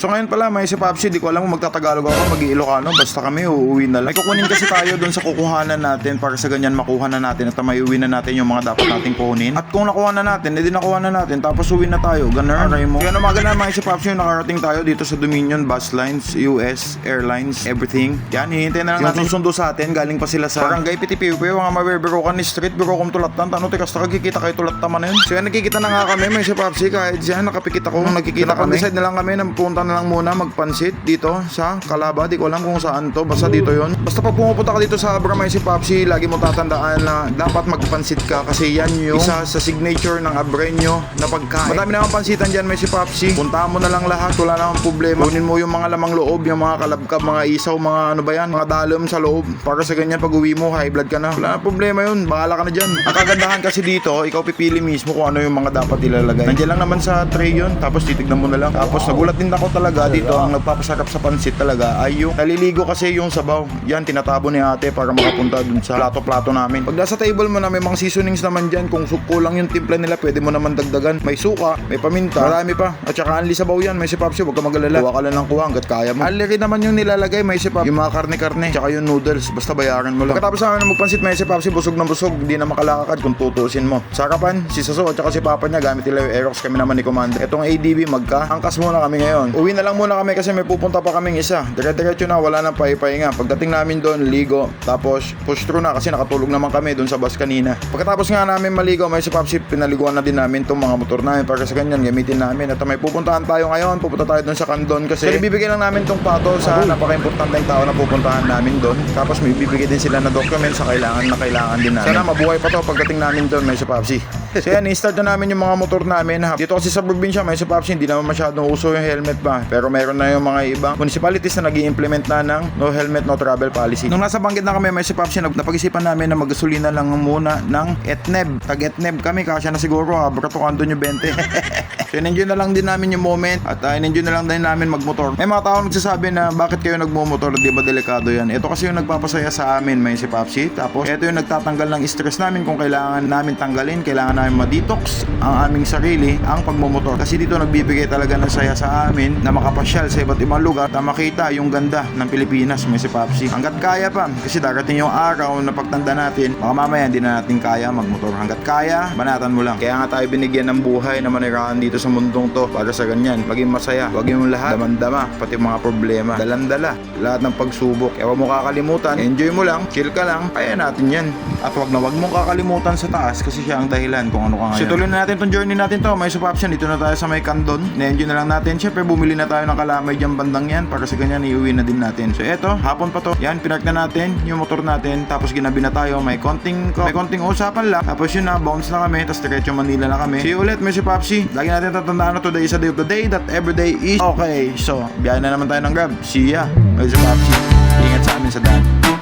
So ngayon pala, may si Popsi, di ko alam kung magtatagalog ako, mag-iilocano, basta kami uuwi na lang. May kukunin kasi tayo doon sa kukuhanan natin para sa ganyan makuha na natin at may uwi na natin yung mga dapat nating kunin. At kung nakuha na natin, edi nakuha na natin, tapos uwi na tayo. Ganun, aray mo. Kaya umaga na mga si Popsi, nakarating tayo dito sa Dominion Bus Lines, US Airlines, everything. Yan, hihintay na lang natin susundo sa atin. Galing pa sila sa Barangay Pitipiupi, mga mabibirokan ni Street, biro kong tulatan. Tano, tikas na kagkikita kayo tulatan man na yun. So yan, nakikita na nga kami, may si Popsi, kahit siya, nakapikita ko, nakikita kami. Decide na lang kami, punta na lang muna magpansit dito sa Calaba. Di ko alam kung saan to, basta dito yon. Basta pag pumupunta ka dito sa Abra, may si Popsi, lagi mo tatandaan na dapat magpansit ka kasi yan yung isa sa signature ng Abreño na pagkain. Madami naman pansitan dyan, may si Popsi. Puntahan mo na lang lahat, wala namang problema. Kunin mo yung mga lamang loob, yung mga kalabkab, mga isaw, mga ano ba yan, mga dalom sa loob. Para sa ganyan, pag uwi mo, high blood ka na. Wala na problema yun, bahala ka na dyan. Ang kagandahan kasi dito, ikaw pipili mismo kung ano yung mga dapat ilalagay. Nandiyan lang naman sa tray yun, tapos titignan mo na lang. Tapos nagulat din ako talaga dito, ang nagpapasarap sa pansit talaga ay yung naliligo kasi yung sabaw. Yan, tinatabo ni ate para makapunta dun sa plato-plato namin. Pag nasa table mo na, may mga seasonings naman dyan. Kung kulang yung timpla nila, pwede mo naman dagdagan. May suka, may paminta, marami pa. At saka anli sabaw yan, may si Popsi, huwag ka magalala. Kuha ka lang ng kuha hanggat kaya mo. Anli rin naman yung nilalagay, may si Popsi. Yung mga karne-karne, tsaka yung noodles, basta bayaran mo lang. Pagkatapos namin magpansit, may si Popsi, busog na busog, hindi na makalakad kung tutusin mo. Sarapan, si Saso at saka si Papa niya, gamit nila yung Aerox, kami naman ni Commander. Etong ADB, angkas muna kami ngayon. Uwi na lang muna kami kasi may pupunta pa kaming isa. Dire-diretso na, wala nang pahipahinga. Pagdating namin doon, ligo, tapos push through na kasi nakatulog naman kami doon sa bus kanina. Pagkatapos nga namin maligo, may si Popsi, pinaliguan na din namin itong mga motor namin para sa ganyan, gamitin namin. At may pupuntahan tayo ngayon, pupunta tayo doon sa Candon kasi bibigay lang namin itong pato sa napaka-importanteng tao na pupuntahan namin doon. Tapos may bibigay din sila na documents sa kailangan din namin. Sana mabuhay pa to pagdating namin doon, may si Popsi. So yan, i-start na namin yung mga motor namin. Dito kasi sa probinsya, may si Popsi, hindi naman masyadong uso yung helmet pa. Pero meron na yung mga ibang municipalities na nag-i-implement na ng no helmet, no travel policy. Nung nasa Banggit na kami, may si Popsi, napag-isipan namin na magasolina lang muna ng Etneb. Tag-Etneb kami, kasya na siguro, Brato Candon yung 20. So in-enjoy na lang din namin yung moment at in-enjoy na lang din namin magmotor. May mga tao nagsasabi na bakit kayo nagmumotor, di ba delikado yan? Ito kasi yung nagpapasaya sa amin, may si Popsi. Tapos ito yung nagtatanggal ng stress namin kung kailangan namin tanggalin, kailangan namin ma-detox ang aming sarili, ang pagmumotor. Kasi dito nagbibigay talaga ng saya sa amin na makapasyal sa iba't ibang lugar na makita yung ganda ng Pilipinas, may si Popsi. Hanggat kaya pa, kasi darating yung araw na pagtanda natin, baka mamaya hindi na natin kaya magmotor. Hanggat kaya, banatan mo lang. Kaya nga tayo binigyan ng buhay na manirahan dito sa mundong to para sa ganyan. Maging masaya, wag yung lahat damandama, pati mga problema, dalandala, lahat ng pagsubok. Kaya wag mo kakalimutan, enjoy mo lang, chill ka lang, kaya natin yan. At wag mong kakalimutan sa taas kasi siya ang dahilan kung ano ka ngayon. So tuloy na natin tong journey natin to, may suboption. Dito na tayo sa may Candon, na-enjoy na lang natin. Siyempre bumili na tayo ng kalamay dyan bandang yan para sa ganyan iuwi na din natin. So eto, hapon pa to. Yan, pinark na natin yung motor natin, tapos ginabi na tayo. May konting usapan lang. Tapos yun na, bounce na kami, tapos diretso Manila na kami. See you ulit, may si Popsi. Lagi natin tatandaan na today is a day of the day that every day is okay. So, biyahe na naman tayo ng Grab. See ya, may si Popsi. Ingat sa amin sa daan.